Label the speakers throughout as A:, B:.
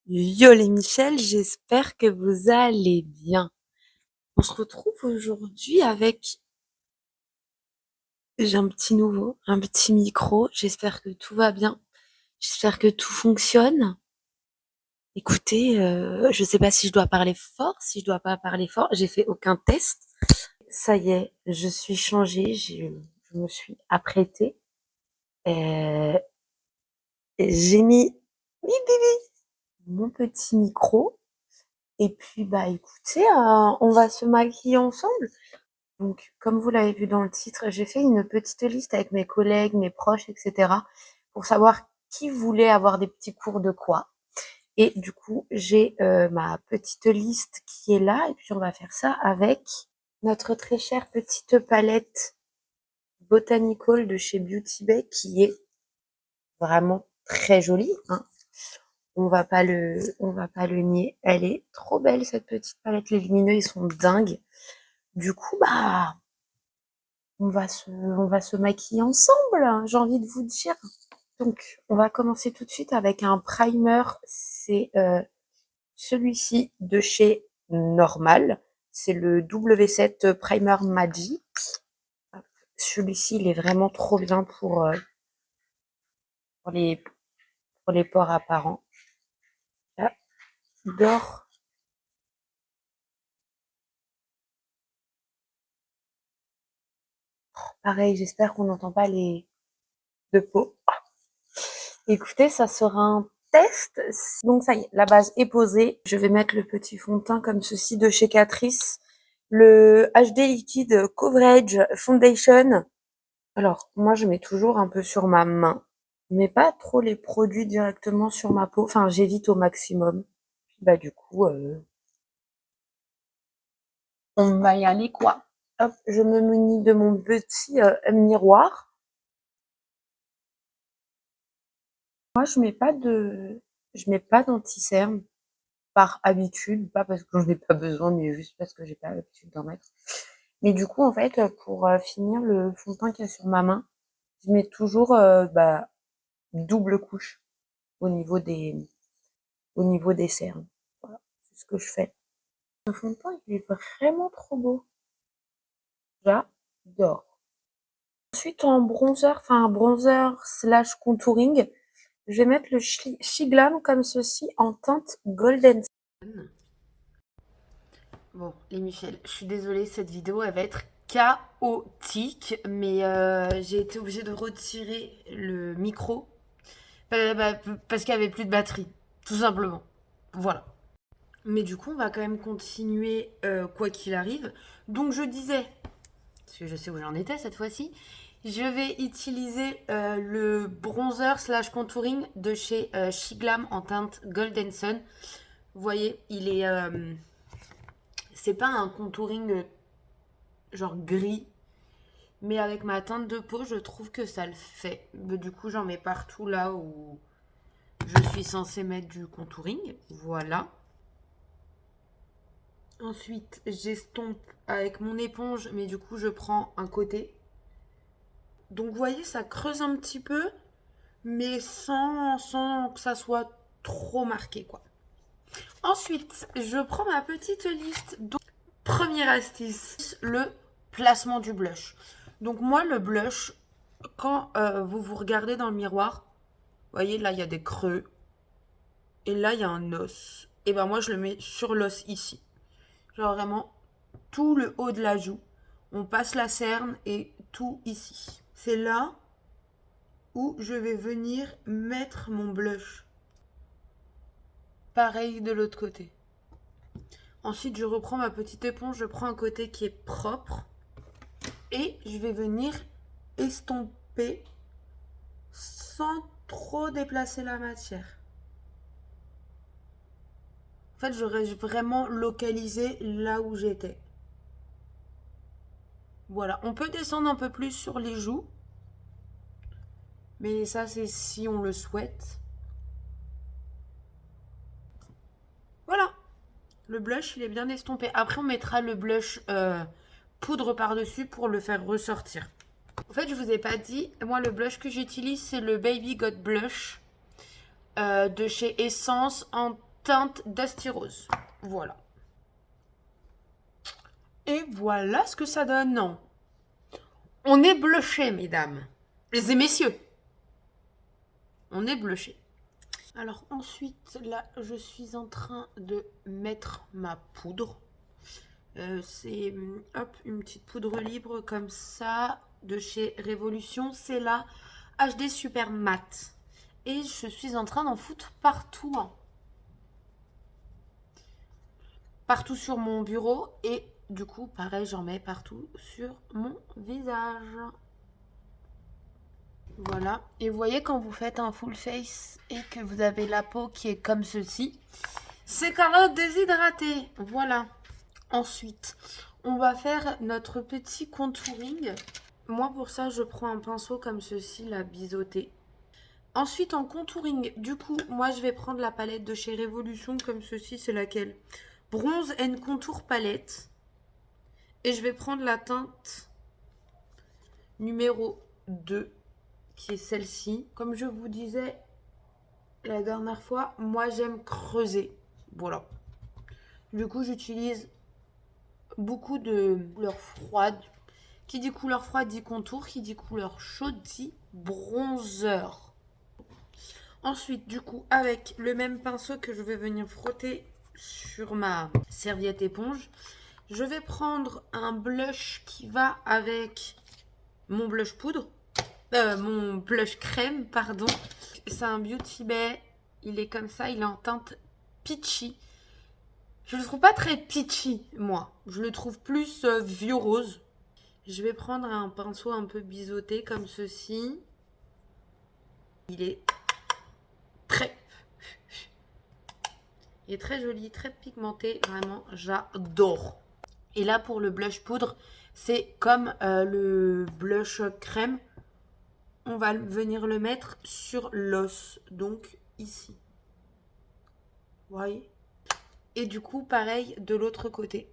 A: Yo les Michel, j'espère que vous allez bien. On se retrouve aujourd'hui avec, j'ai un petit nouveau, un petit micro. J'espère que tout va bien. J'espère que tout fonctionne. Écoutez, je sais pas si je dois parler fort, si je dois pas parler fort. J'ai fait aucun test. Ça y est, je suis changée. Je me suis apprêtée. Euh, j'ai mis mon petit micro. Et puis, bah, écoutez, on va se maquiller ensemble. Donc, comme vous l'avez vu dans le titre, j'ai fait une petite liste avec mes collègues, mes proches, etc. pour savoir qui voulait avoir des petits cours de quoi. Et du coup, j'ai ma petite liste qui est là. Et puis, on va faire ça avec notre très chère petite palette Botanical de chez Beauty Bay qui est vraiment très jolie, hein. On va pas le nier. Elle est trop belle, cette petite palette. Les lumineux, ils sont dingues. Du coup, bah, on va se maquiller ensemble, hein, j'ai envie de vous dire. Donc, on va commencer tout de suite avec un primer. C'est celui-ci de chez Normal. C'est le W7 Primer Magic. Celui-ci, il est vraiment trop bien pour les, pour les pores apparents. J'adore. Pareil, j'espère qu'on n'entend pas les de peau. Écoutez, ça sera un test. Donc ça y est, la base est posée. Je vais mettre le petit fond de teint comme ceci de chez Catrice. Le HD Liquid Coverage Foundation. Alors, moi, je mets toujours un peu sur ma main. Mais pas trop les produits directement sur ma peau. Enfin, j'évite au maximum. Bah, du coup, on va y aller, quoi. Hop, je me munis de mon petit miroir. Moi, je mets pas d'anti-cerne par habitude, pas parce que j'en ai pas besoin, mais juste parce que j'ai pas l'habitude d'en mettre. Mais du coup, en fait, pour finir le fond de teint qu'il y a sur ma main, je mets toujours bah, double couche au niveau des cernes. Voilà, c'est ce que je fais. Le fond de teint, il est vraiment trop beau. J'adore. Ensuite, en bronzer, enfin bronzer slash contouring, je vais mettre le Shiglam comme ceci en teinte Golden. Bon, les Michel, je suis désolée, cette vidéo, elle va être chaotique, mais j'ai été obligée de retirer le micro parce qu'il n'y avait plus de batterie, tout simplement. Voilà. Mais du coup, on va quand même continuer quoi qu'il arrive. Donc, je disais, parce que je sais où j'en étais cette fois-ci, je vais utiliser le bronzer slash contouring de chez Shiglam en teinte Golden Sun. Vous voyez, il est... c'est pas un contouring genre gris, mais avec ma teinte de peau, je trouve que ça le fait. Mais du coup, j'en mets partout là où je suis censée mettre du contouring. Voilà. Ensuite, j'estompe avec mon éponge, mais du coup, je prends un côté. Donc, vous voyez, ça creuse un petit peu, mais sans que ça soit trop marqué, quoi. Ensuite, je prends ma petite liste. Donc, première astuce, le placement du blush. Donc, moi, le blush, quand vous vous regardez dans le miroir, vous voyez, là, il y a des creux. Et là, il y a un os. Et ben moi, je le mets sur l'os ici. Genre vraiment, tout le haut de la joue. On passe la cerne et tout ici. C'est là où je vais venir mettre mon blush. Pareil de l'autre côté. Ensuite, je reprends ma petite éponge. Je prends un côté qui est propre. Et je vais venir estomper sans trop déplacer la matière. En fait, j'aurais vraiment localisé là où j'étais. Voilà, on peut descendre un peu plus sur les joues, mais ça c'est si on le souhaite. Voilà, le blush il est bien estompé. Après on mettra le blush poudre par-dessus pour le faire ressortir. En fait je vous ai pas dit, moi le blush que j'utilise c'est le Baby Got Blush de chez Essence en
B: teinte d'Asti Rose. Voilà. Et voilà ce que ça donne. Non. On est blushé, mesdames et messieurs. On est blushé. Alors ensuite, là, je suis en train de mettre ma poudre. C'est hop, une petite poudre libre comme ça de chez Révolution. C'est la HD Super Matte. Et je suis en train d'en foutre partout. Partout sur mon bureau. Et du coup, pareil, j'en mets partout sur mon visage. Voilà. Et vous voyez, quand vous faites un full face et que vous avez la peau qui est comme ceci, c'est carotte déshydratée. Voilà. Ensuite, on va faire notre petit contouring. Moi, pour ça, je prends un pinceau comme ceci, la biseauté. Ensuite, en contouring, du coup, moi, je vais prendre la palette de chez Révolution comme ceci. C'est laquelle? Bronze and Contour Palette. Et je vais prendre la teinte numéro 2, qui est celle-ci. Comme je vous disais la dernière fois, moi, j'aime creuser. Voilà. Du coup, j'utilise beaucoup de couleurs froides. Qui dit couleur froide dit contour, qui dit couleur chaude dit bronzer. Ensuite, du coup, avec le même pinceau que je vais venir frotter sur ma serviette éponge, je vais prendre un blush qui va avec mon blush poudre, mon blush crème, pardon. C'est un Beauty Bay, il est comme ça, il est en teinte peachy. Je le trouve pas très peachy, moi. Je le trouve plus vieux rose. Je vais prendre un pinceau un peu biseauté comme ceci. Il est très joli, très pigmenté. Vraiment, j'adore. Et là, pour le blush poudre, c'est comme le blush crème. On va venir le mettre sur l'os. Donc, ici. Vous voyez? Et du coup, pareil de l'autre côté.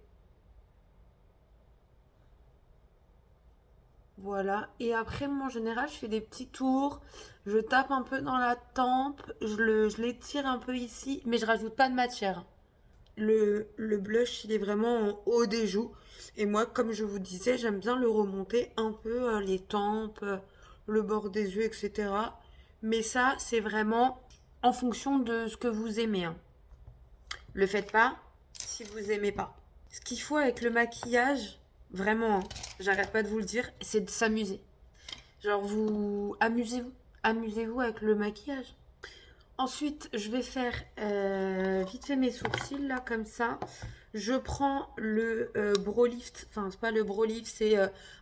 B: Voilà. Et après, moi, en général, je fais des petits tours. Je tape un peu dans la tempe. Je l'étire un peu ici. Mais je rajoute pas de matière. Le blush, il est vraiment en haut des joues. Et moi, comme je vous disais, j'aime bien le remonter un peu les tempes, le bord des yeux, etc. Mais ça, c'est vraiment en fonction de ce que vous aimez. Hein. Le faites pas si vous aimez pas. Ce qu'il faut avec le maquillage, vraiment, hein, j'arrête pas de vous le dire, c'est de s'amuser. Genre, vous amusez-vous. Amusez-vous avec le maquillage. Ensuite, je vais faire vite fait mes sourcils, là, comme ça. Je prends le Brow Lift, enfin, c'est pas le Brow Lift, c'est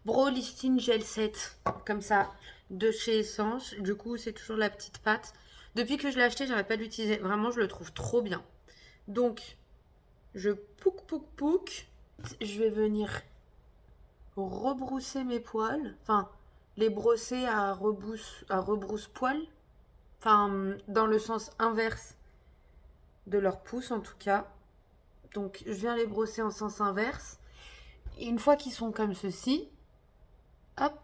B: Brow Lifting Gel Set, comme ça, de chez Essence. Du coup, c'est toujours la petite pâte. Depuis que je l'ai acheté, j'arrête pas de l'utiliser. Vraiment, je le trouve trop bien. Donc, je pouc. Je vais venir rebrousser mes poils. Enfin, les brosser à rebrousse-poil. Enfin, dans le sens inverse de leur pouce, en tout cas. Donc, je viens les brosser en sens inverse. Et une fois qu'ils sont comme ceci, hop,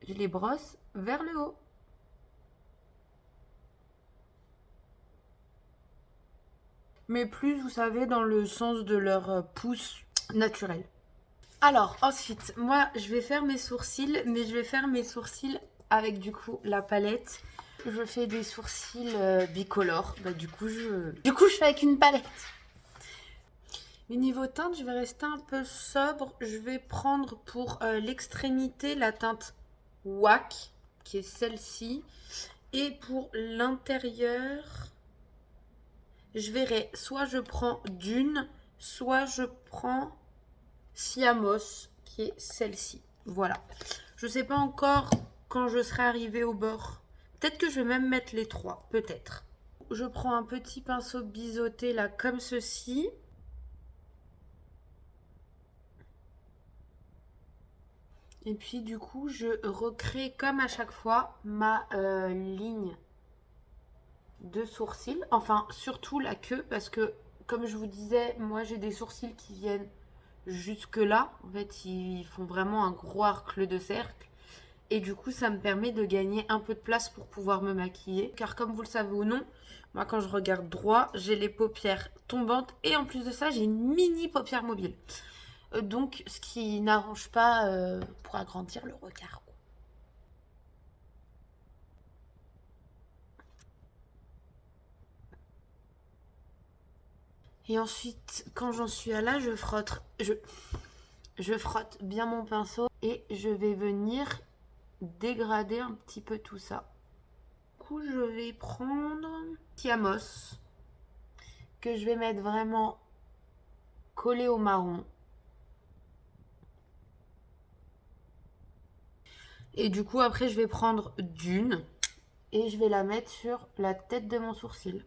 B: je les brosse vers le haut. Mais plus, vous savez, dans le sens de leur pouce naturel. Alors, ensuite, moi, je vais faire mes sourcils, mais je vais faire mes sourcils avec, du coup, la palette. Je fais des sourcils bicolores. Bah, du coup, je fais avec une palette. Mais niveau teinte, je vais rester un peu sobre. Je vais prendre pour l'extrémité la teinte WAC, qui est celle-ci. Et pour l'intérieur, je verrai, soit je prends Dune, soit je prends Siamos, qui est celle-ci. Voilà. Je ne sais pas encore quand je serai arrivée au bord. Peut-être que je vais même mettre les trois, peut-être. Je prends un petit pinceau biseauté là, comme ceci. Et puis du coup, je recrée comme à chaque fois ma ligne de sourcils. Enfin, surtout la queue, parce que comme je vous disais, moi j'ai des sourcils qui viennent jusque là. En fait, ils font vraiment un gros arc de cercle. Et du coup, ça me permet de gagner un peu de place pour pouvoir me maquiller. Car comme vous le savez ou non, moi quand je regarde droit, j'ai les paupières tombantes. Et en plus de ça, j'ai une mini paupière mobile. Donc, ce qui n'arrange pas pour agrandir le regard. Et ensuite, quand j'en suis à là, je frotte bien mon pinceau et je vais venir dégrader un petit peu tout ça. Du coup, je vais prendre Tiamos que je vais mettre vraiment collé au marron. Et du coup, après, je vais prendre Dune et je vais la mettre sur la tête de mon sourcil.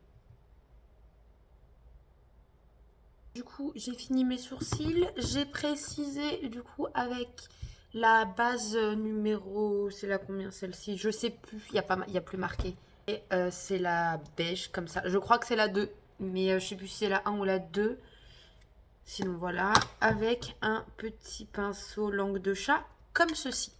B: Du coup, j'ai fini mes sourcils. J'ai précisé du coup avec la base numéro, c'est la combien celle-ci? Je sais plus, il y a plus marqué. Et c'est la beige comme ça. Je crois que c'est la 2, mais je sais plus si c'est la 1 ou la 2. Sinon voilà, avec un petit pinceau langue de chat comme ceci.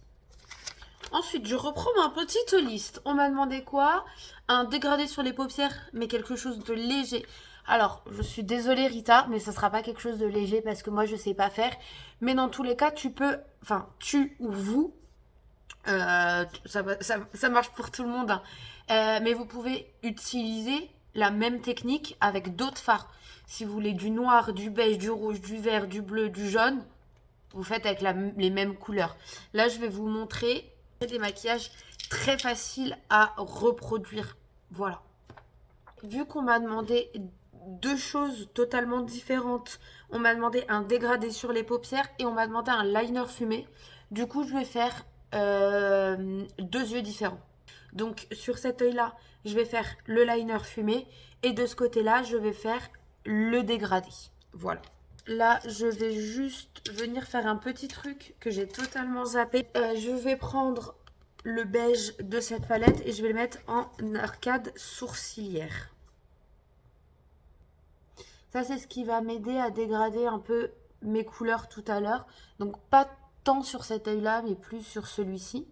B: Ensuite, je reprends ma petite liste. On m'a demandé quoi? Un dégradé sur les paupières, mais quelque chose de léger. Alors, je suis désolée Rita, mais ça sera pas quelque chose de léger parce que moi je sais pas faire. Mais dans tous les cas, tu peux, enfin tu ou vous, ça marche pour tout le monde, hein. Mais vous pouvez utiliser la même technique avec d'autres fards. Si vous voulez du noir, du beige, du rouge, du vert, du bleu, du jaune, vous faites avec les mêmes couleurs. Là, je vais vous montrer des maquillages très faciles à reproduire. Voilà. Vu qu'on m'a demandé deux choses totalement différentes, on m'a demandé un dégradé sur les paupières et on m'a demandé un liner fumé. Du coup, je vais faire deux yeux différents. Donc, sur cet œil-là, je vais faire le liner fumé et de ce côté-là, je vais faire le dégradé. Voilà. Là, je vais juste venir faire un petit truc que j'ai totalement zappé. Je vais prendre le beige de cette palette et je vais le mettre en arcade sourcilière. Ça, c'est ce qui va m'aider à dégrader un peu mes couleurs tout à l'heure. Donc, pas tant sur cet œil-là, mais plus sur celui-ci.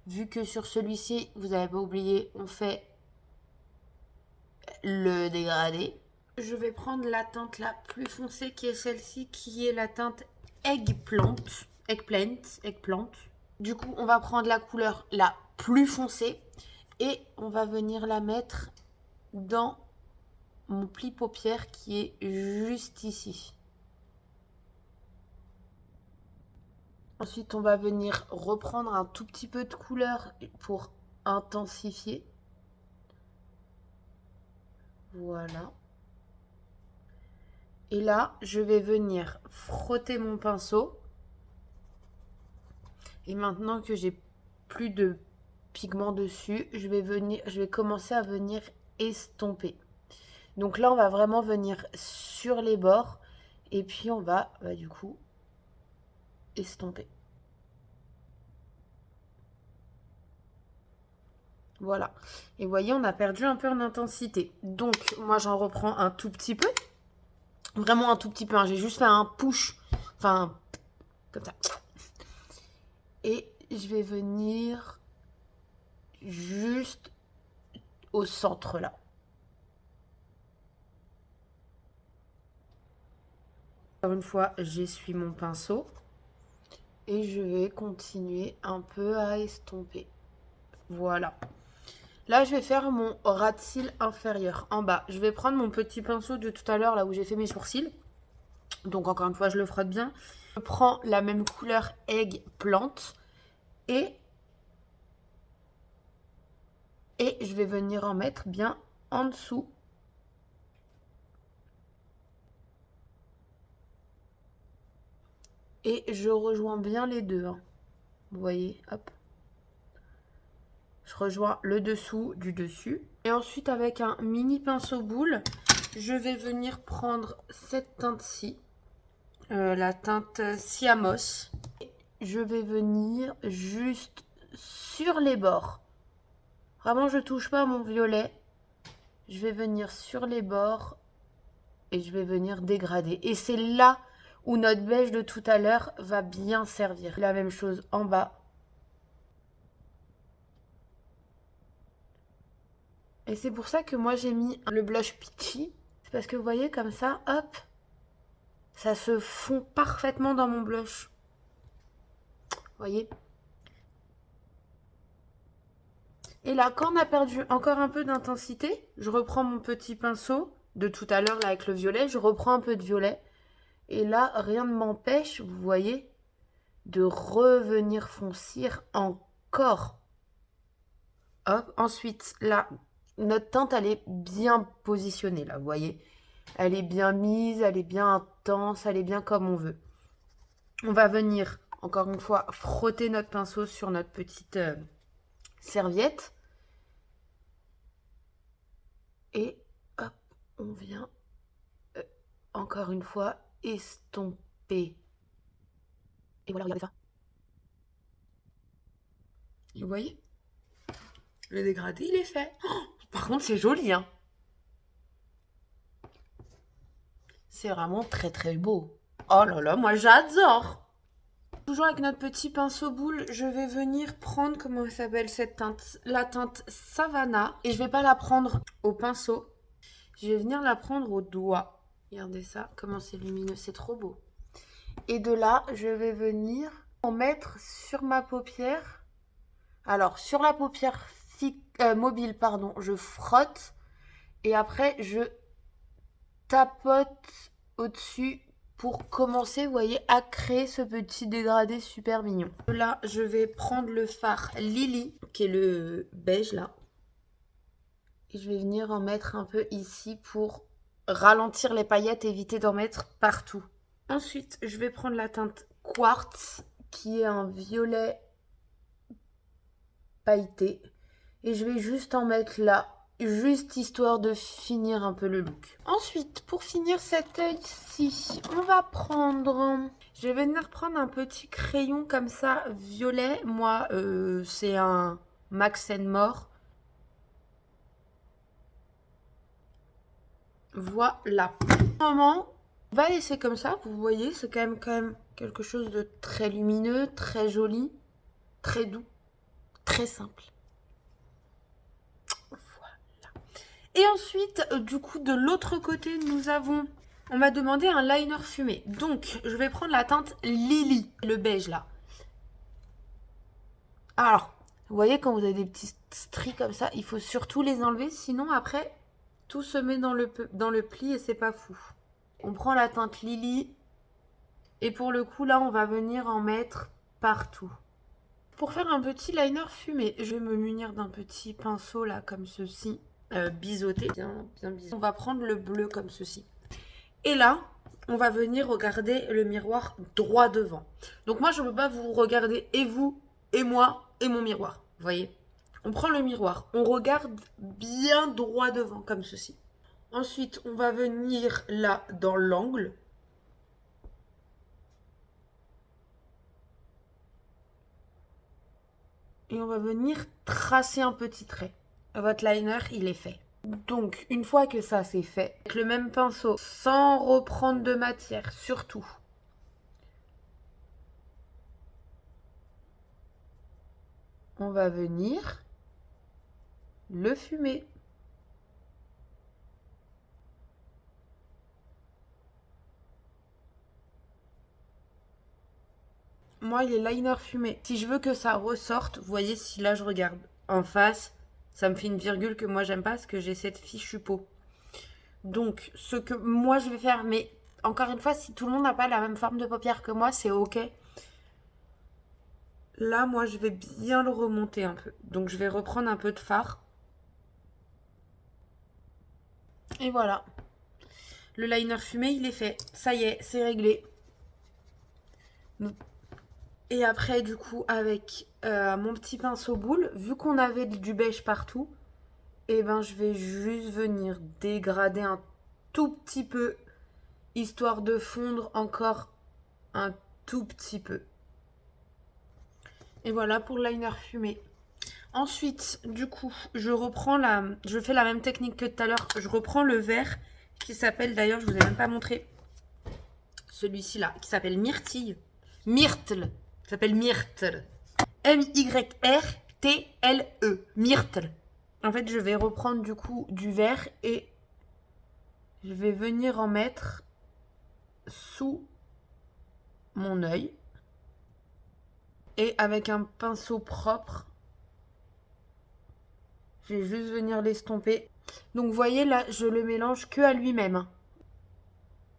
B: Vu que sur celui-ci, vous n'avez pas oublié, on fait le dégradé. Je vais prendre la teinte la plus foncée qui est celle-ci, qui est la teinte Eggplant. Du coup, on va prendre la couleur la plus foncée et on va venir la mettre dans mon pli paupière qui est juste ici. Ensuite, on va venir reprendre un tout petit peu de couleur pour intensifier. Voilà. Et là, je vais venir frotter mon pinceau. Et maintenant que j'ai plus de pigment dessus, je vais commencer à venir estomper. Donc là, on va vraiment venir sur les bords et puis on va du coup estomper. Voilà. Et vous voyez, on a perdu un peu en intensité. Donc, moi, j'en reprends un tout petit peu. Vraiment un tout petit peu, hein. J'ai juste fait un push. Enfin, comme ça. Et je vais venir juste au centre là. Encore une fois, j'essuie mon pinceau. Et je vais continuer un peu à estomper. Voilà. Là, je vais faire mon ras de cils inférieur en bas. Je vais prendre mon petit pinceau de tout à l'heure, là où j'ai fait mes sourcils. Donc, encore une fois, je le frotte bien. Je prends la même couleur Eggplant et je vais venir en mettre bien en dessous. Et je rejoins bien les deux, hein. Vous voyez, hop. Je rejoins le dessous du dessus. Et ensuite, avec un mini pinceau boule, je vais venir prendre cette teinte-ci, la teinte Siamos. Je vais venir juste sur les bords. Vraiment, je touche pas à mon violet. Je vais venir sur les bords et je vais venir dégrader. Et c'est là où notre beige de tout à l'heure va bien servir. La même chose en bas. Et c'est pour ça que moi j'ai mis le blush Peachy. C'est parce que vous voyez comme ça, hop, ça se fond parfaitement dans mon blush. Vous voyez? Et là, quand on a perdu encore un peu d'intensité, je reprends mon petit pinceau de tout à l'heure là avec le violet, je reprends un peu de violet. Et là, rien ne m'empêche, vous voyez, de revenir foncir encore. Hop, ensuite, là, notre teinte, elle est bien positionnée, là, vous voyez. Elle est bien mise, elle est bien intense, elle est bien comme on veut. On va venir, encore une fois, frotter notre pinceau sur notre petite serviette. Et hop, on vient, encore une fois, estomper. Et voilà, regardez ça. Vous voyez? Le dégradé, il est fait. Oh, par contre, c'est joli, hein. C'est vraiment très très beau. Oh là là, moi j'adore. Toujours avec notre petit pinceau boule, je vais venir prendre, comment s'appelle cette teinte? La teinte Savannah. Et je vais pas la prendre au pinceau. Je vais venir la prendre au doigt. Regardez ça, comment c'est lumineux, c'est trop beau. Et de là, je vais venir en mettre sur ma paupière. Alors, sur la paupière mobile, pardon, je frotte. Et après, je tapote au-dessus pour commencer, vous voyez, à créer ce petit dégradé super mignon. Là, je vais prendre le fard Lily, qui est le beige là. Et je vais venir en mettre un peu ici pour ralentir les paillettes, éviter d'en mettre partout. Ensuite, je vais prendre la teinte Quartz, qui est un violet pailleté. Et je vais juste en mettre là, juste histoire de finir un peu le look. Ensuite, pour finir cet œil-ci, on va prendre... Je vais venir prendre un petit crayon comme ça, violet. Moi, c'est un Max More. Voilà. Moment, on va laisser comme ça. Vous voyez, c'est quand même quelque chose de très lumineux, très joli, très doux, très simple. Et ensuite, du coup, de l'autre côté, nous avons... On m'a demandé un liner fumé. Donc, je vais prendre la teinte Lily, le beige, là. Alors, vous voyez, quand vous avez des petits stries comme ça, il faut surtout les enlever. Sinon, après, tout se met dans le pli et c'est pas fou. On prend la teinte Lily. Et pour le coup, là, on va venir en mettre partout. Pour faire un petit liner fumé, je vais me munir d'un petit pinceau, là, comme ceci. Biseauté, bien biseauté. On va prendre le bleu comme ceci. Et là, on va venir regarder le miroir droit devant. Donc moi, je ne peux pas vous regarder et vous, et moi, et mon miroir. Vous voyez? On prend le miroir, on regarde bien droit devant comme ceci. Ensuite, on va venir là dans l'angle. Et on va venir tracer un petit trait. Votre liner, il est fait. Donc, une fois que ça c'est fait, avec le même pinceau, sans reprendre de matière, surtout. On va venir le fumer. Moi, il est liner fumé. Si je veux que ça ressorte, vous voyez, si là je regarde en face, ça me fait une virgule que moi j'aime pas parce que j'ai cette fichue peau. Donc, ce que moi je vais faire, mais encore une fois, si tout le monde n'a pas la même forme de paupière que moi, c'est ok. Là, moi, je vais bien le remonter un peu. Donc, je vais reprendre un peu de fard. Et voilà. Le liner fumé, il est fait. Ça y est, c'est réglé. Et après, du coup, avec mon petit pinceau boule, vu qu'on avait du beige partout, et ben, je vais juste venir dégrader un tout petit peu, histoire de fondre encore un tout petit peu. Et voilà pour le liner fumé. Ensuite, du coup, je fais la même technique que tout à l'heure. Je reprends le vert qui s'appelle, d'ailleurs, je vous ai même pas montré, celui-ci là, qui s'appelle Myrtille. Myrtle. Ça s'appelle Myrtle. M-Y-R-T-L-E. Myrtle. En fait, je vais reprendre du coup du vert et je vais venir en mettre sous mon œil. Et avec un pinceau propre, je vais juste venir l'estomper. Donc vous voyez là, je le mélange que à lui-même.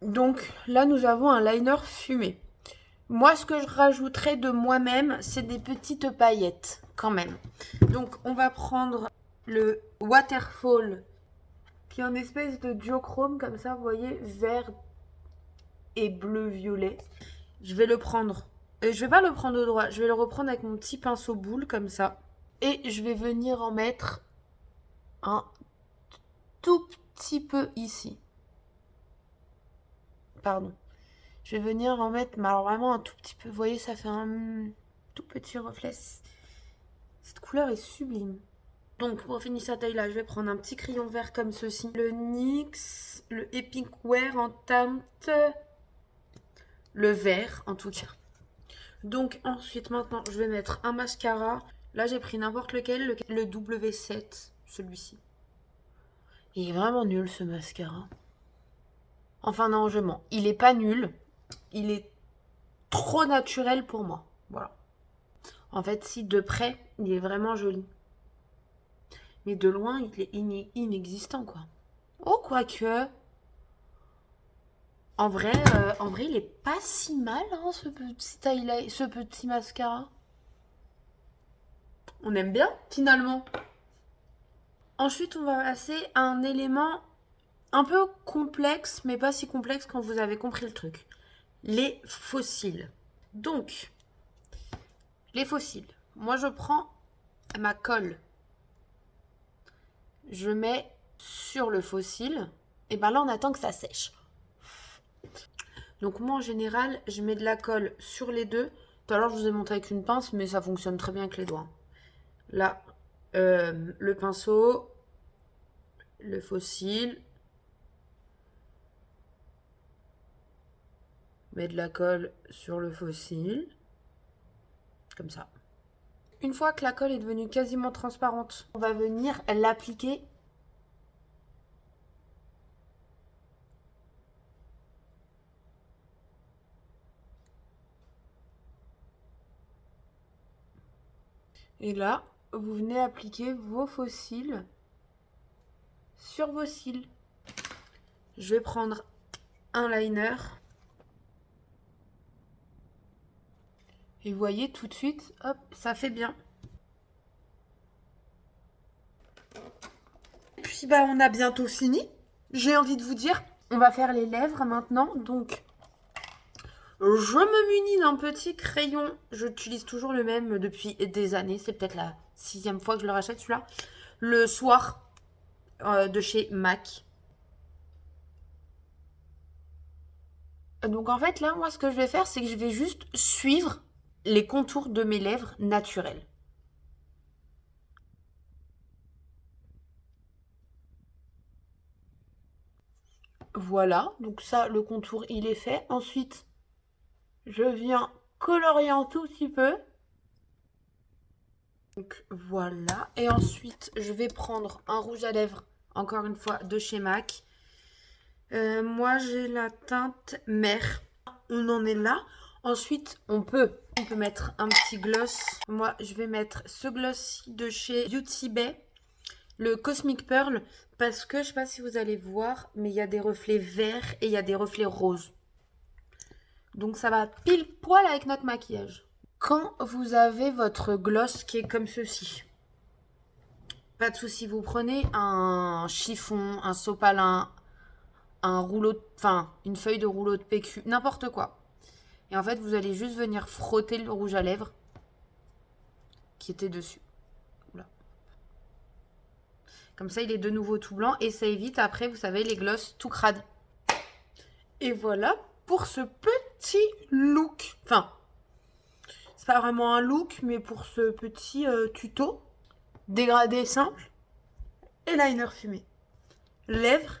B: Donc là, nous avons un liner fumé. Moi, ce que je rajouterais de moi-même, c'est des petites paillettes, quand même. Donc, on va prendre le Waterfall, qui est une espèce de duochrome, comme ça, vous voyez, vert et bleu-violet. Je vais le prendre. Je vais pas le prendre au droit, je vais le reprendre avec mon petit pinceau boule, comme ça. Et je vais venir en mettre un tout petit peu ici. Pardon. Je vais venir en mettre, mais alors vraiment un tout petit peu. Vous voyez, ça fait un tout petit reflet. Cette couleur est sublime. Donc, pour finir sa taille là, je vais prendre un petit crayon vert comme ceci. Le NYX, le Epic Wear en teinte. Le vert, en tout cas. Donc, ensuite, maintenant, je vais mettre un mascara. Là, j'ai pris n'importe lequel, le W7, celui-ci. Il est vraiment nul, ce mascara. Enfin, non, je mens. Il est pas nul. Il est trop naturel pour moi. Voilà. En fait, si de près, il est vraiment joli. Mais de loin, il est inexistant, quoi. Oh, quoique. En vrai, il est pas si mal, hein, ce petit mascara. On aime bien, finalement. Ensuite, on va passer à un élément un peu complexe, mais pas si complexe quand vous avez compris le truc. Les fossiles. Donc, les fossiles. Moi, je prends ma colle. Je mets sur le fossile. Et ben là, on attend que ça sèche. Donc moi, en général, je mets de la colle sur les deux. Tout à l'heure, je vous ai montré avec une pince, mais ça fonctionne très bien avec les doigts. Là, le pinceau, le fossile. Mets de la colle sur le fossile. Comme ça. Une fois que la colle est devenue quasiment transparente, on va venir l'appliquer. Et là, vous venez appliquer vos fossiles sur vos cils. Je vais prendre un liner. Et vous voyez tout de suite, hop, ça fait bien. Puis bah on a bientôt fini. J'ai envie de vous dire, on va faire les lèvres maintenant. Donc, je me munis d'un petit crayon. J'utilise toujours le même depuis des années. C'est peut-être la 6e fois que je le rachète celui-là. Le Soir de chez MAC. Donc en fait là, moi ce que je vais faire, c'est que je vais juste suivre les contours de mes lèvres naturelles. Voilà, donc ça, le contour, il est fait. Ensuite, je viens colorier un tout petit peu. Donc voilà. Et ensuite, je vais prendre un rouge à lèvres, encore une fois, de chez MAC. Moi, j'ai la teinte mer. On en est là. Ensuite, on peut mettre un petit gloss. Moi, je vais mettre ce gloss-ci de chez Beauty Bay. Le Cosmic Pearl, parce que je sais pas si vous allez voir, mais il y a des reflets verts et il y a des reflets roses. Donc ça va pile poil avec notre maquillage. Quand vous avez votre gloss qui est comme ceci, pas de souci, vous prenez un chiffon, un sopalin, un rouleau, une feuille de rouleau de PQ, n'importe quoi. Et en fait, vous allez juste venir frotter le rouge à lèvres qui était dessus. Comme ça, il est de nouveau tout blanc et ça évite après, vous savez, les glosses tout crades. Et voilà pour ce petit look. Enfin, c'est pas vraiment un look, mais pour ce petit tuto. Dégradé simple et liner fumé. Lèvres,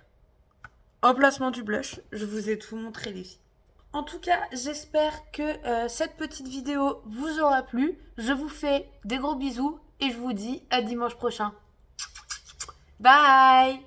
B: emplacement du blush. Je vous ai tout montré les filles. En tout cas, j'espère que cette petite vidéo vous aura plu. Je vous fais des gros bisous et je vous dis à dimanche prochain. Bye!